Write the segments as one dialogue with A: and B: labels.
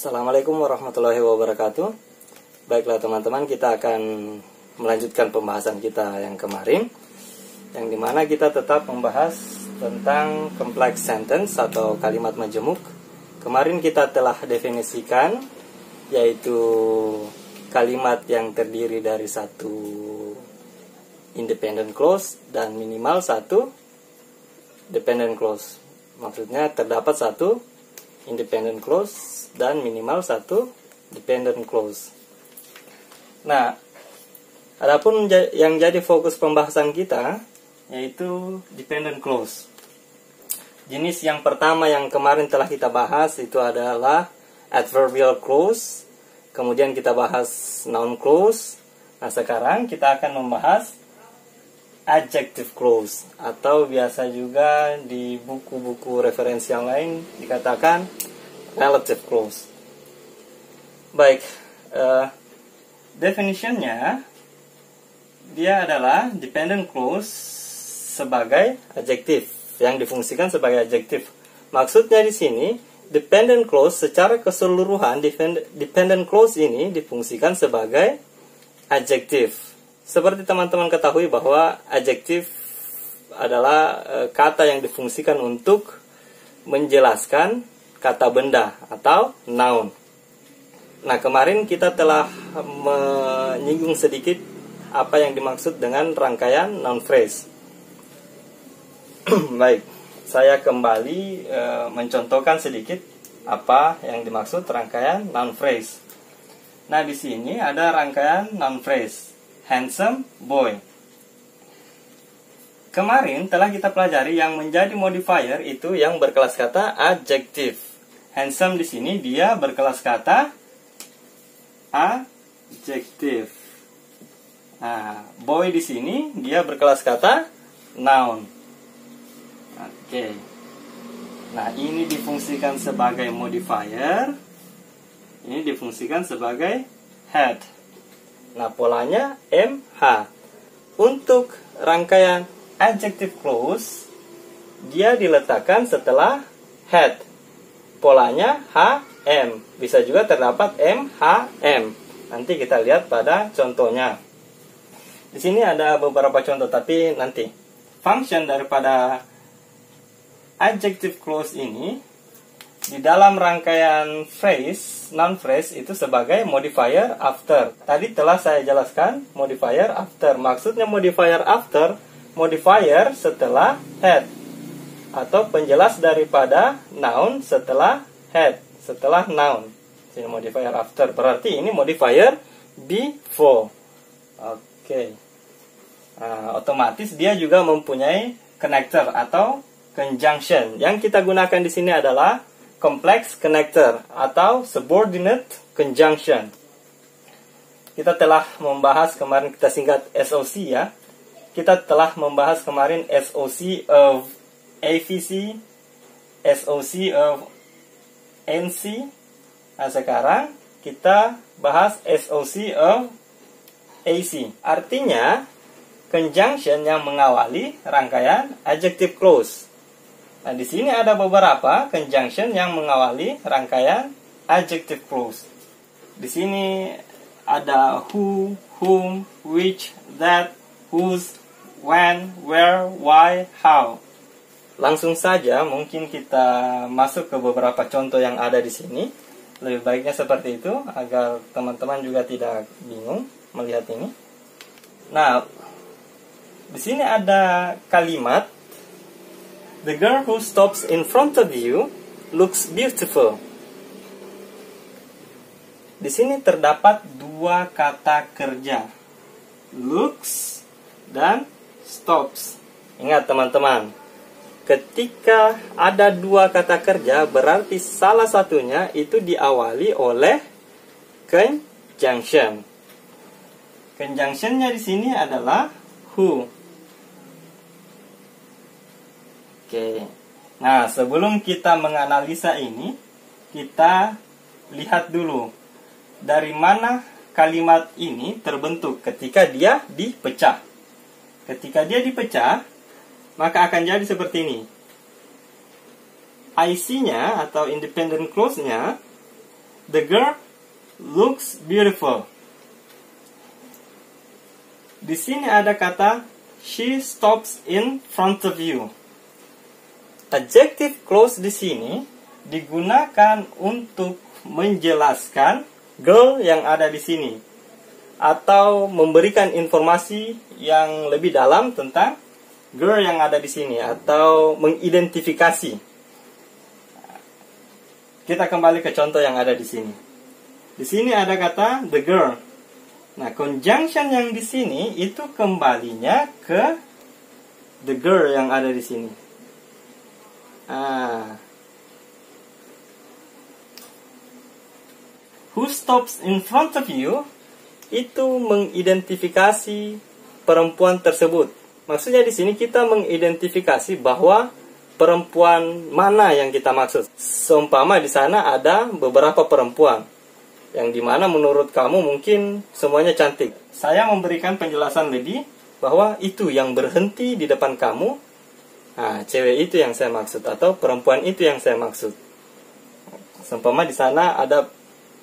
A: Assalamualaikum warahmatullahi wabarakatuh. Baiklah teman-teman, kita akan melanjutkan pembahasan kita yang kemarin, yang dimana kita tetap membahas tentang complex sentence atau kalimat majemuk. Kemarin kita telah definisikan, yaitu kalimat yang terdiri dari satu independent clause dan minimal satu dependent clause. Maksudnya terdapat satu independent clause dan minimal satu dependent clause. Nah, adapun yang jadi fokus pembahasan kita yaitu dependent clause. Jenis yang pertama yang kemarin telah kita bahas itu adalah adverbial clause. Kemudian kita bahas noun clause. Nah, sekarang kita akan membahas adjective clause, atau biasa juga di buku-buku referensi yang lain dikatakan relative clause. Baik, definitionnya dia adalah dependent clause sebagai adjektif, yang difungsikan sebagai adjektif. Maksudnya di sini dependent clause secara keseluruhan, dependent clause ini difungsikan sebagai adjektif. Seperti teman-teman ketahui bahwa adjektif adalah kata yang difungsikan untuk menjelaskan kata benda atau noun. Nah, kemarin kita telah menyinggung sedikit apa yang dimaksud dengan rangkaian noun phrase. Baik, saya kembali mencontohkan sedikit apa yang dimaksud rangkaian noun phrase. Nah, di sini ada rangkaian noun phrase. Handsome boy. Kemarin telah kita pelajari yang menjadi modifier itu yang berkelas kata adjektif. Handsome di sini dia berkelas kata adjektif. Nah, boy di sini dia berkelas kata noun. Oke. Nah, ini difungsikan sebagai modifier. Ini difungsikan sebagai head. Nah, polanya MH. Untuk rangkaian adjective clause, dia diletakkan setelah head. Polanya HM. Bisa juga terdapat MHM. Nanti kita lihat pada contohnya. Di sini ada beberapa contoh, tapi nanti. Function daripada adjective clause ini di dalam rangkaian phrase, noun phrase itu sebagai modifier after. Tadi telah saya jelaskan modifier after. Maksudnya modifier after, modifier setelah head. Atau penjelas daripada noun setelah head, setelah noun. Ini modifier after. Berarti ini modifier before. Oke. Nah, otomatis dia juga mempunyai connector atau conjunction. Yang kita gunakan di sini adalah complex connector atau subordinate conjunction. Kita telah membahas kemarin, kita singkat SOC ya. Kita telah membahas kemarin SOC of AVC, SOC of NC. Nah, sekarang kita bahas SOC of AC. Artinya conjunction yang mengawali rangkaian adjective clause. Nah, di sini ada beberapa conjunction yang mengawali rangkaian adjective clause. Di sini ada who, whom, which, that, whose, when, where, why, how. Langsung saja mungkin kita masuk ke beberapa contoh yang ada di sini. Lebih baiknya seperti itu agar teman-teman juga tidak bingung melihat ini. Nah, di sini ada kalimat the girl who stops in front of you looks beautiful. Di sini terdapat dua kata kerja, looks dan stops. Ingat teman-teman, ketika ada dua kata kerja berarti salah satunya itu diawali oleh conjunction. Conjunctionnya di sini adalah who. Oke. Nah, sebelum kita menganalisa ini, kita lihat dulu dari mana kalimat ini terbentuk ketika dia dipecah. Ketika dia dipecah, maka akan jadi seperti ini. IC-nya atau independent clause-nya the girl looks beautiful. Di sini ada kata she stops in front of you. Adjective clause di sini digunakan untuk menjelaskan girl yang ada di sini atau memberikan informasi yang lebih dalam tentang girl yang ada di sini atau mengidentifikasi. Kita kembali ke contoh yang ada di sini. Di sini ada kata the girl. Nah, conjunction yang di sini itu kembalinya ke the girl yang ada di sini. Who stops in front of you itu mengidentifikasi perempuan tersebut. Maksudnya di sini kita mengidentifikasi bahwa perempuan mana yang kita maksud. Seumpama di sana ada beberapa perempuan yang dimana menurut kamu mungkin semuanya cantik. Saya memberikan penjelasan lebih bahwa itu yang berhenti di depan kamu, nah, cewek itu yang saya maksud atau perempuan itu yang saya maksud. Seumpama di sana ada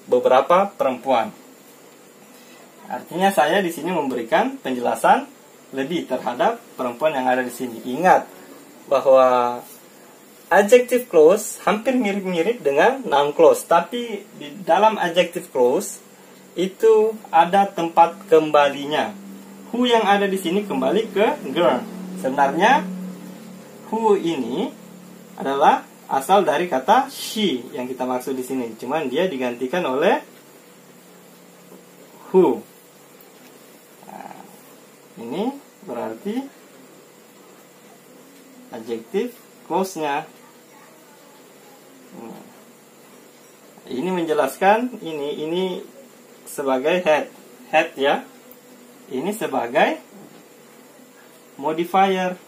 A: beberapa perempuan. Artinya saya di sini memberikan penjelasan lebih terhadap perempuan yang ada di sini. Ingat bahwa adjective clause hampir mirip-mirip dengan noun clause, tapi di dalam adjective clause itu ada tempat kembalinya. Who yang ada di sini kembali ke girl. Sebenarnya who ini adalah asal dari kata she yang kita maksud di sini. Cuman dia digantikan oleh who. Nah, ini berarti adjective clause-nya. Ini menjelaskan ini sebagai head ya. Ini sebagai modifier.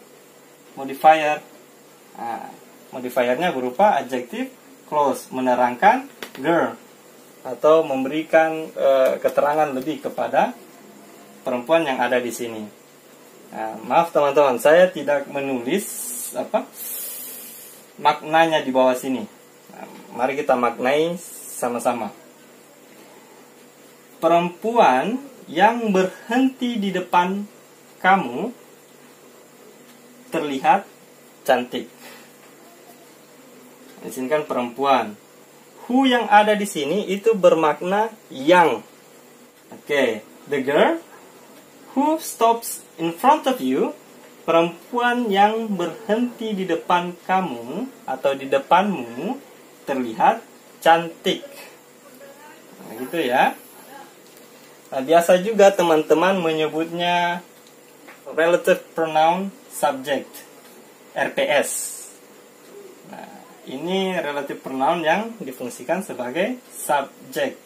A: Nah, modifiernya berupa adjective clause, menerangkan girl atau memberikan keterangan lebih kepada perempuan yang ada di sini. Nah, maaf teman-teman, saya tidak menulis maknanya di bawah sini. Nah, mari kita maknai sama-sama. Perempuan yang berhenti di depan kamu terlihat cantik. Di sini kan perempuan. Who yang ada di sini itu bermakna yang. Oke, the girl who stops in front of you, perempuan yang berhenti di depan kamu atau di depanmu terlihat cantik. Nah, gitu ya. Nah, biasa juga teman-teman menyebutnya relative pronoun subject, RPS. Nah, ini relative pronoun yang difungsikan sebagai subject.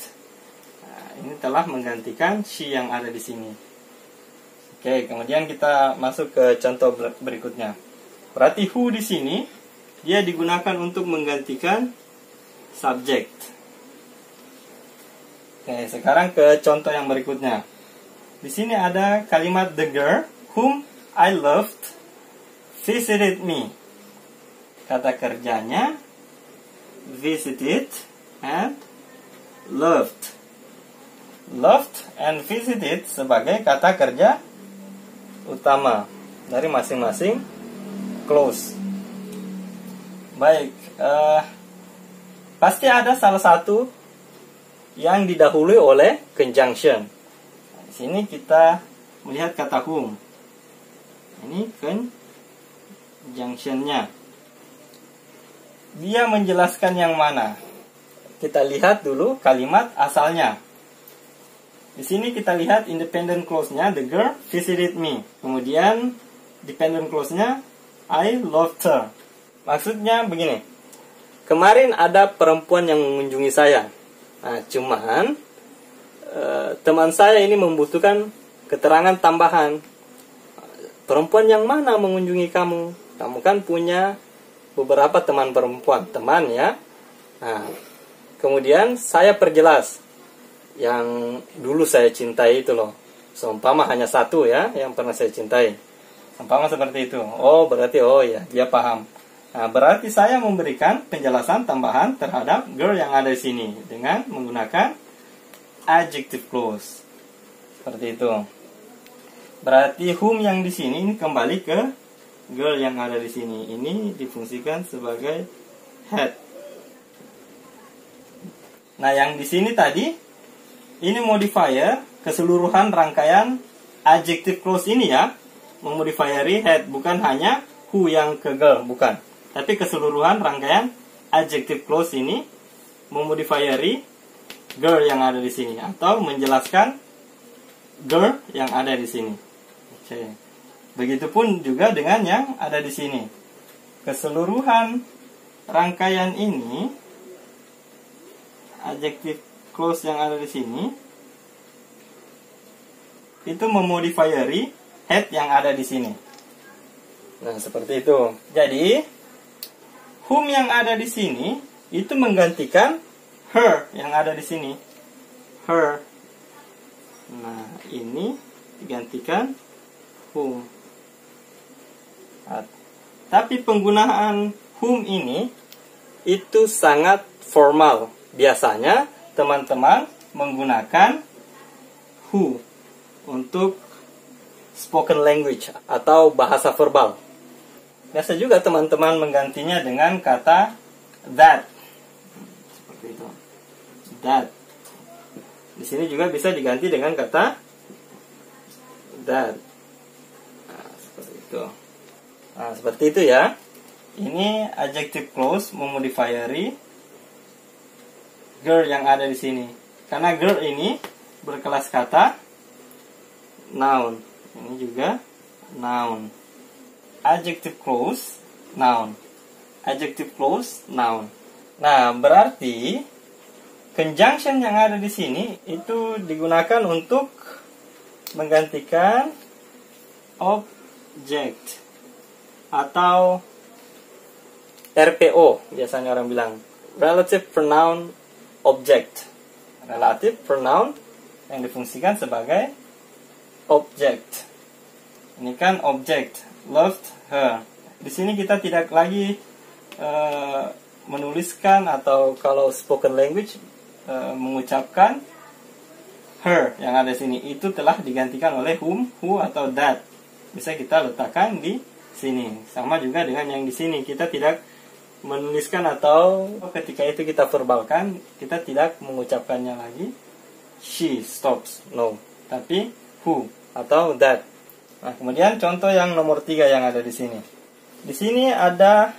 A: Nah, ini telah menggantikan she yang ada di sini. Oke, kemudian kita masuk ke contoh berikutnya. Berarti who di sini dia digunakan untuk menggantikan subject. Oke, sekarang ke contoh yang berikutnya. Di sini ada kalimat the girl whom I loved visited me. Kata kerjanya visited and loved. Loved and visited sebagai kata kerja utama dari masing-masing clause. Baik, pasti ada salah satu yang didahului oleh conjunction. Di sini kita melihat kata whom. Ini conjunction-nya. Dia menjelaskan yang mana? Kita lihat dulu kalimat asalnya. Di sini kita lihat independent clause-nya, the girl visited me. Kemudian dependent clause-nya, I loved her. Maksudnya begini. Kemarin ada perempuan yang mengunjungi saya. Nah, cuman teman saya ini membutuhkan keterangan tambahan. Perempuan yang mana mengunjungi kamu? Kamu kan punya beberapa teman perempuan, teman ya. Nah, kemudian saya perjelas yang dulu saya cintai itu loh. Seumpama hanya satu ya yang pernah saya cintai. Seumpama seperti itu. Oh, berarti oh ya, dia paham. Nah, berarti saya memberikan penjelasan tambahan terhadap girl yang ada di sini dengan menggunakan adjective clause. Seperti itu. Berarti whom yang di sini ini kembali ke girl yang ada di sini. Ini difungsikan sebagai had. Nah, yang di sini tadi ini modifier keseluruhan rangkaian adjective clause ini ya, memodifieri had, bukan hanya who yang ke girl, bukan. Tapi keseluruhan rangkaian adjective clause ini memodifieri girl yang ada di sini atau menjelaskan girl yang ada di sini. Oke. Begitupun juga dengan yang ada di sini. Keseluruhan rangkaian ini adjective clause yang ada di sini itu memodifieri had yang ada di sini. Nah, seperti itu. Jadi whom yang ada di sini itu menggantikan her yang ada di sini. Her. Nah, ini digantikan whom. Nah, tapi penggunaan whom ini itu sangat formal. Biasanya teman-teman menggunakan who untuk spoken language atau bahasa verbal. Biasa juga teman-teman menggantinya dengan kata that. Seperti itu. That. Di sini juga bisa diganti dengan kata that. Nah, seperti itu. Nah, seperti itu ya. Ini adjective clause memodifieri girl yang ada di sini. Karena girl ini berkelas kata noun. Ini juga noun. Adjective clause noun. Adjective clause noun. Nah, berarti conjunction yang ada di sini itu digunakan untuk menggantikan object atau RPO, biasanya orang bilang relative pronoun object. Relative pronoun yang difungsikan sebagai object. Ini kan object, loved her. Di sini kita tidak lagi menuliskan atau kalau spoken language mengucapkan her yang ada di sini. Itu telah digantikan oleh whom, who atau that. Bisa kita letakkan di sini. Sama juga dengan yang di sini. Kita tidak menuliskan atau ketika itu kita verbalkan, kita tidak mengucapkannya lagi she stops, no. Tapi who atau that. Nah, kemudian contoh yang nomor 3 yang ada di sini. Di sini ada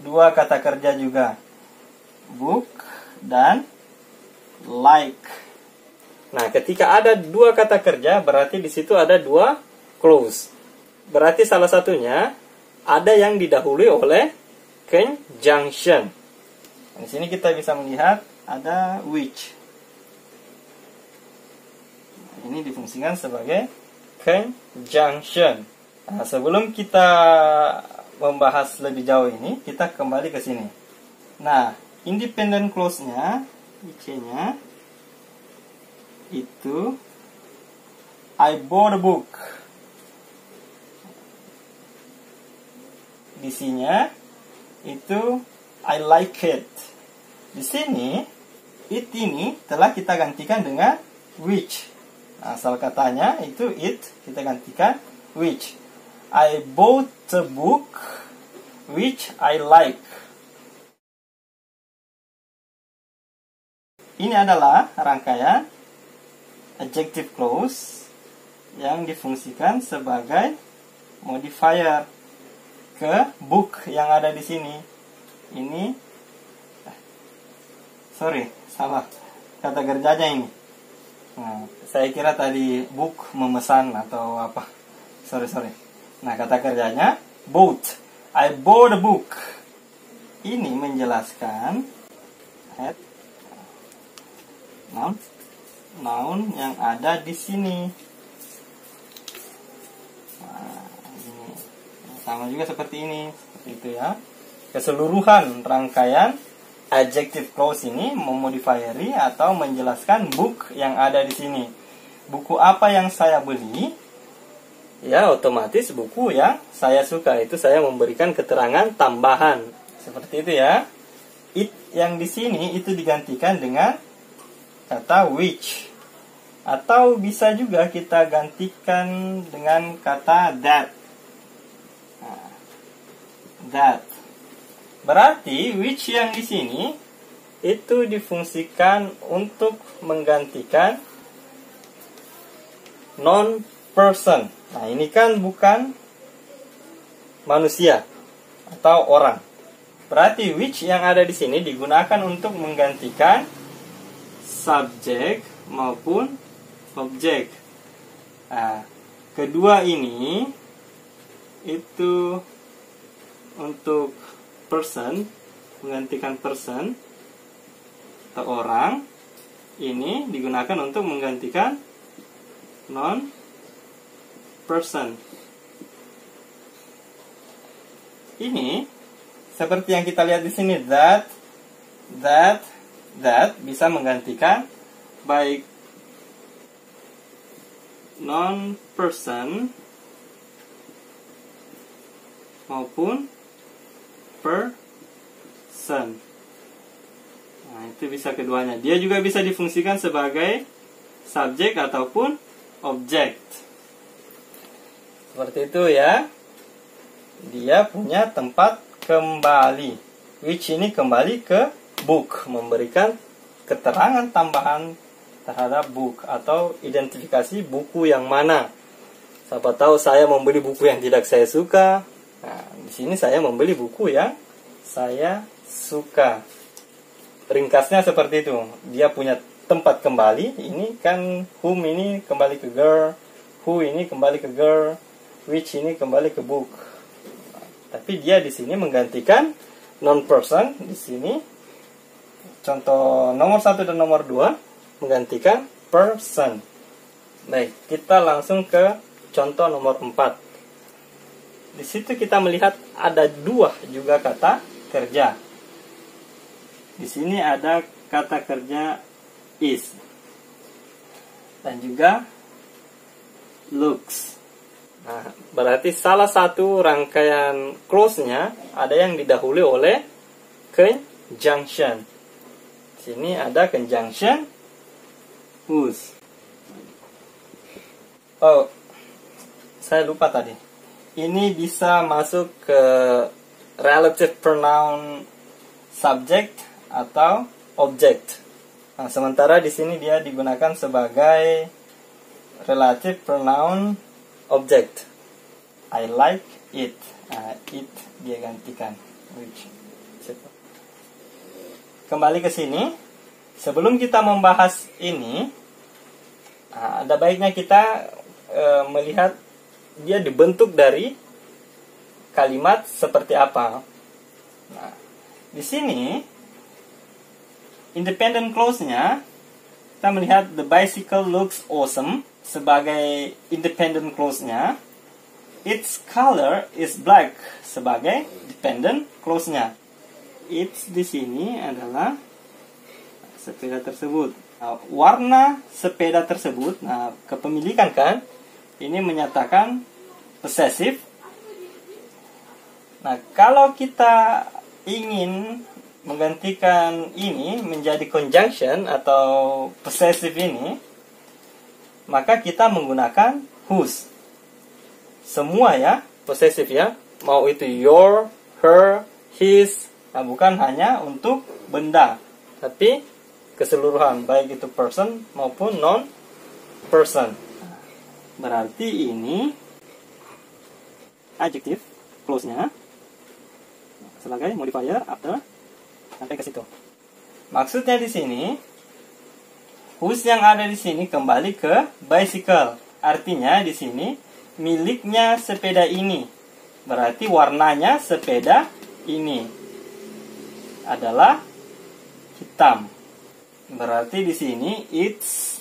A: dua kata kerja juga. Book dan like. Nah, ketika ada dua kata kerja, berarti di situ ada dua clause. Berarti salah satunya ada yang didahului oleh conjunction. Di sini kita bisa melihat ada which. Ini difungsikan sebagai conjunction. Nah, sebelum kita membahas lebih jauh ini, kita kembali ke sini. Nah, independent clause-nya, IC-nya itu I bought a book. DC-nya itu I like it. Di sini it ini telah kita gantikan dengan which. Asal katanya itu it, kita gantikan which. I bought a book which I like. Ini adalah rangkaian adjective clause yang difungsikan sebagai modifier ke book yang ada di sini. Ini salah kata kerjanya ini. Nah, saya kira tadi book memesan atau apa. Sorry. Nah, kata kerjanya bought. I bought a book. Ini menjelaskan noun yang ada di sini. Nah, ini sama juga seperti ini, seperti itu ya. Keseluruhan rangkaian adjective clause ini memodifieri atau menjelaskan book yang ada di sini. Buku apa yang saya beli? ya otomatis buku yang saya suka. Itu saya memberikan keterangan tambahan. Seperti itu ya. It yang di sini itu digantikan dengan kata which. Atau bisa juga kita gantikan dengan kata that. Nah, that. Berarti which yang di sini itu difungsikan untuk menggantikan non-person. Nah, ini kan bukan manusia atau orang. Berarti which yang ada di sini digunakan untuk menggantikan subjek maupun objek. Nah, kedua ini itu untuk person, menggantikan person atau orang. Ini digunakan untuk menggantikan non person. Ini seperti yang kita lihat di sini, that bisa menggantikan baik non person maupun person. Nah, itu bisa keduanya. Dia juga bisa difungsikan sebagai subjek ataupun objek. Seperti itu ya. Dia punya tempat kembali. Which ini kembali ke book, memberikan keterangan tambahan terhadap book atau identifikasi buku yang mana. Siapa tahu saya membeli buku yang tidak saya suka. Nah, di sini saya membeli buku yang saya suka. Ringkasnya seperti itu. Dia punya tempat kembali. Ini kan whom ini kembali ke girl, who ini kembali ke girl, which ini kembali ke book. Nah, tapi dia di sini menggantikan non-person. Di sini contoh nomor 1 dan nomor 2 menggantikan person. Baik, kita langsung ke contoh nomor 4. Di situ kita melihat ada 2 juga kata kerja. Di sini ada kata kerja is dan juga looks. Nah, berarti salah satu rangkaian clause-nya ada yang didahului oleh conjunction. Di sini ada conjunction whose. Oh, saya lupa tadi. Ini bisa masuk ke relative pronoun subject atau object. Nah, sementara di sini dia digunakan sebagai relative pronoun object. I like it. Nah, it dia gantikan which. Kembali ke sini. Sebelum kita membahas ini, ada baiknya kita melihat dia dibentuk dari kalimat seperti apa. Nah, di sini independent clause-nya kita melihat the bicycle looks awesome sebagai independent clause-nya. Its color is black sebagai dependent clause-nya. Its di sini adalah sepeda tersebut. Nah, warna sepeda tersebut, nah kepemilikan kan, ini menyatakan possessive. Nah, kalau kita ingin menggantikan ini menjadi conjunction atau possessive ini, maka kita menggunakan whose. Semua ya, possessive ya. Mau itu your, her, his. Nah, bukan hanya untuk benda, tapi keseluruhan, baik itu person maupun non-person. Berarti ini adjective clause-nya sebagai modifier after sampai ke situ. Maksudnya di sini whose yang ada di sini kembali ke bicycle. Artinya di sini miliknya sepeda ini. Berarti warnanya sepeda ini adalah hitam. Berarti di sini it's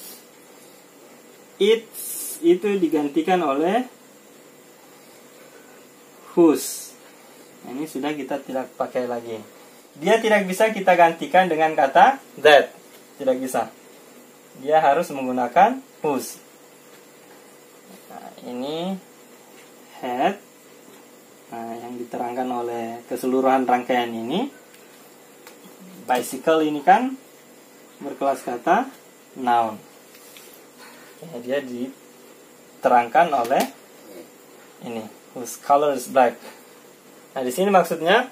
A: itu digantikan oleh whose. Ini sudah kita tidak pakai lagi. Dia tidak bisa kita gantikan dengan kata that. Tidak bisa. Dia harus menggunakan whose. Nah, ini head. Nah, yang diterangkan oleh keseluruhan rangkaian ini. Bicycle ini kan berkelas kata noun. Ya, dia diterangkan oleh ini, whose color is black. Nah, di sini maksudnya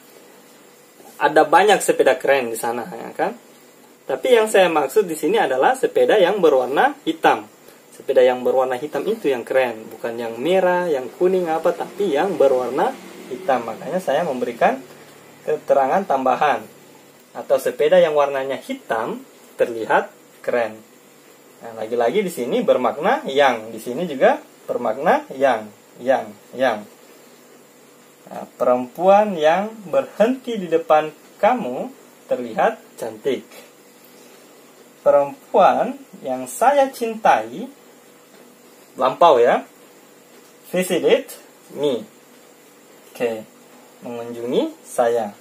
A: ada banyak sepeda keren di sana, ya kan? Tapi yang saya maksud di sini adalah sepeda yang berwarna hitam. Sepeda yang berwarna hitam itu yang keren, bukan yang merah, yang kuning apa, tapi yang berwarna hitam. Makanya saya memberikan keterangan tambahan. Atau sepeda yang warnanya hitam terlihat keren. Nah, lagi-lagi di sini bermakna yang, di sini juga bermakna yang. Nah, perempuan yang berhenti di depan kamu terlihat cantik. Perempuan yang saya cintai, lampau ya, visited me. Oke, mengunjungi saya.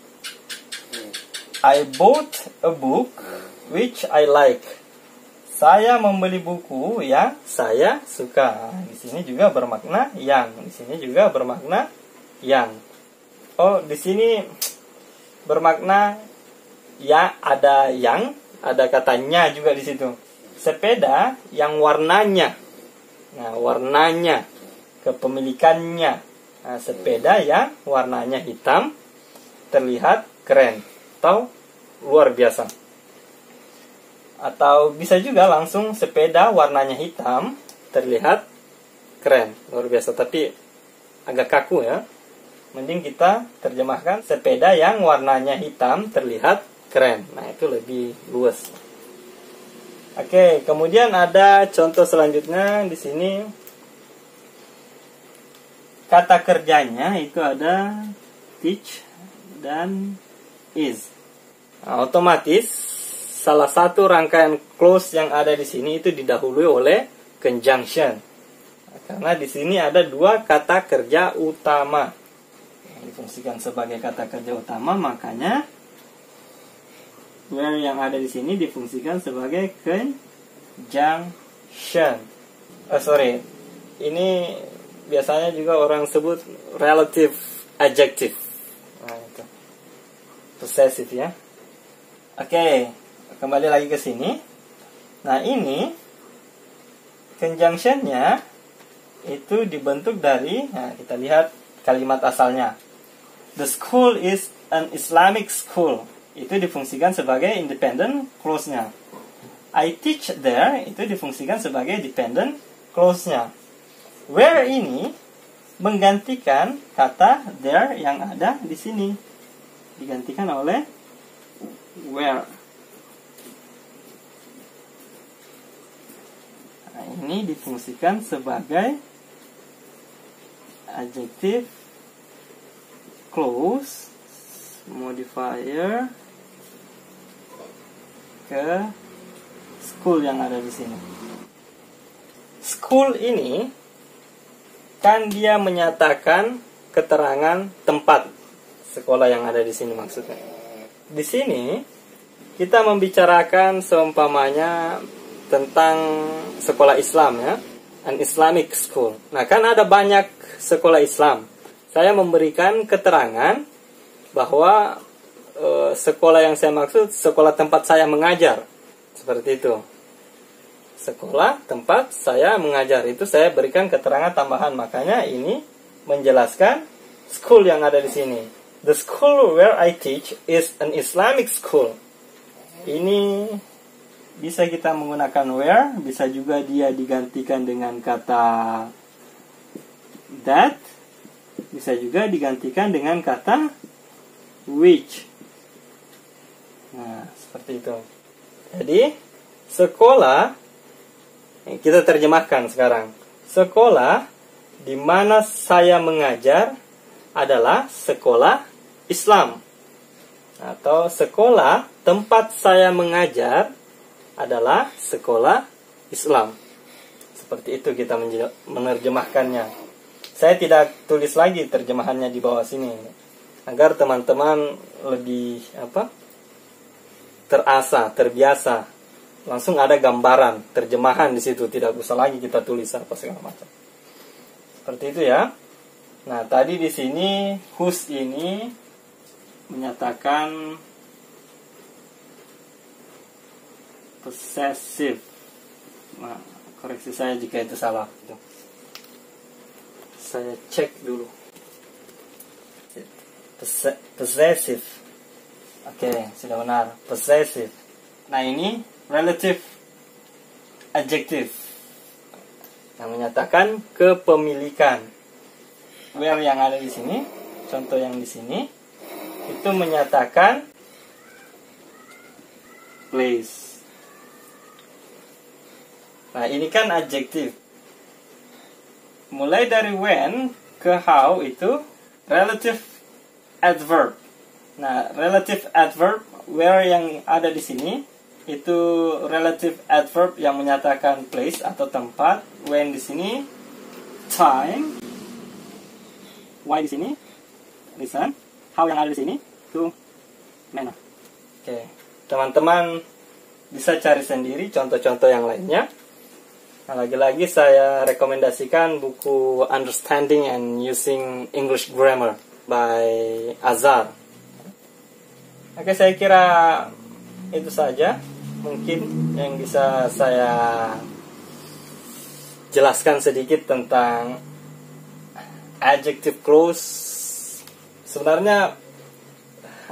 A: I bought a book which I like. Saya membeli buku yang saya suka. Di sini juga bermakna yang. Di sini juga bermakna yang. Oh, di sini bermakna ya, ada yang, ada katanya juga di situ. Sepeda yang warnanya. Nah, warnanya, kepemilikannya. Nah, sepeda yang warnanya hitam terlihat keren atau luar biasa. Atau bisa juga langsung sepeda warnanya hitam terlihat keren, luar biasa, tapi agak kaku ya. Mending kita terjemahkan sepeda yang warnanya hitam terlihat keren. Nah, itu lebih luas. Oke, kemudian ada contoh selanjutnya di sini. Kata kerjanya itu ada teach dan is. Nah, otomatis salah satu rangkaian clause yang ada di sini itu didahului oleh conjunction. Nah, karena di sini ada dua kata kerja utama yang difungsikan sebagai kata kerja utama, makanya where yang ada di sini difungsikan sebagai conjunction. Ini biasanya juga orang sebut relative adjective. Nah, itu possessive ya. Oke. Kembali lagi ke sini. Nah, ini conjunction-nya itu dibentuk dari, nah, kita lihat kalimat asalnya. The school is an Islamic school. Itu difungsikan sebagai independent clause-nya. I teach there itu difungsikan sebagai dependent clause-nya. Where ini menggantikan kata there yang ada di sini. Digantikan oleh where. Nah, ini difungsikan sebagai adjective clause modifier ke school yang ada di sini. School ini kan dia menyatakan keterangan tempat sekolah yang ada di sini maksudnya. Di sini kita membicarakan seumpamanya tentang sekolah Islam ya, an Islamic school. Nah, kan ada banyak sekolah Islam. Saya memberikan keterangan bahwa sekolah yang saya maksud sekolah tempat saya mengajar. Seperti itu. Sekolah tempat saya mengajar itu saya berikan keterangan tambahan, makanya ini menjelaskan school yang ada di sini. The school where I teach is an Islamic school. Ini bisa kita menggunakan where, bisa juga dia digantikan dengan kata that, bisa juga digantikan dengan kata which. Nah, seperti itu. Jadi, sekolah, kita terjemahkan sekarang. Sekolah di mana saya mengajar adalah sekolah Islam. Atau sekolah tempat saya mengajar adalah sekolah Islam. Seperti itu kita menerjemahkannya. Saya tidak tulis lagi terjemahannya di bawah sini agar teman-teman lebih terasa, terbiasa. Langsung ada gambaran terjemahan di situ, tidak usah lagi kita tulis apa segala macam. Seperti itu ya. Nah, tadi di sini whose ini menyatakan possessive. Nah, koreksi saya jika itu salah. Saya cek dulu. Possessive. Oke, sudah benar. Possessive. Nah, ini relative adjective yang menyatakan kepemilikan. Where yang ada di sini, contoh yang di sini, itu menyatakan place. Nah, ini kan adjektif. Mulai dari when ke how itu relative adverb. Nah, relative adverb where yang ada di sini itu relative adverb yang menyatakan place atau tempat. When di sini time. Why di sini reason. How yang ada di sini itu manner. Oke, teman-teman bisa cari sendiri contoh-contoh yang lainnya. Nah, lagi-lagi saya rekomendasikan buku Understanding and Using English Grammar by Azhar. Oke, saya kira itu saja mungkin yang bisa saya jelaskan sedikit tentang adjective clause. Sebenarnya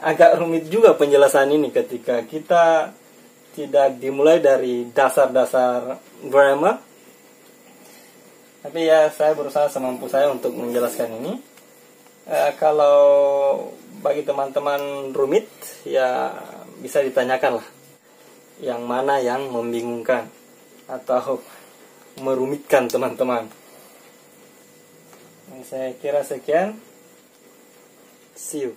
A: agak rumit juga penjelasan ini ketika kita tidak dimulai dari dasar-dasar grammar. Tapi ya, saya berusaha semampu saya untuk menjelaskan ini. Kalau bagi teman-teman rumit, ya bisa ditanyakan lah yang mana yang membingungkan atau merumitkan teman-teman. Saya kira sekian. See you.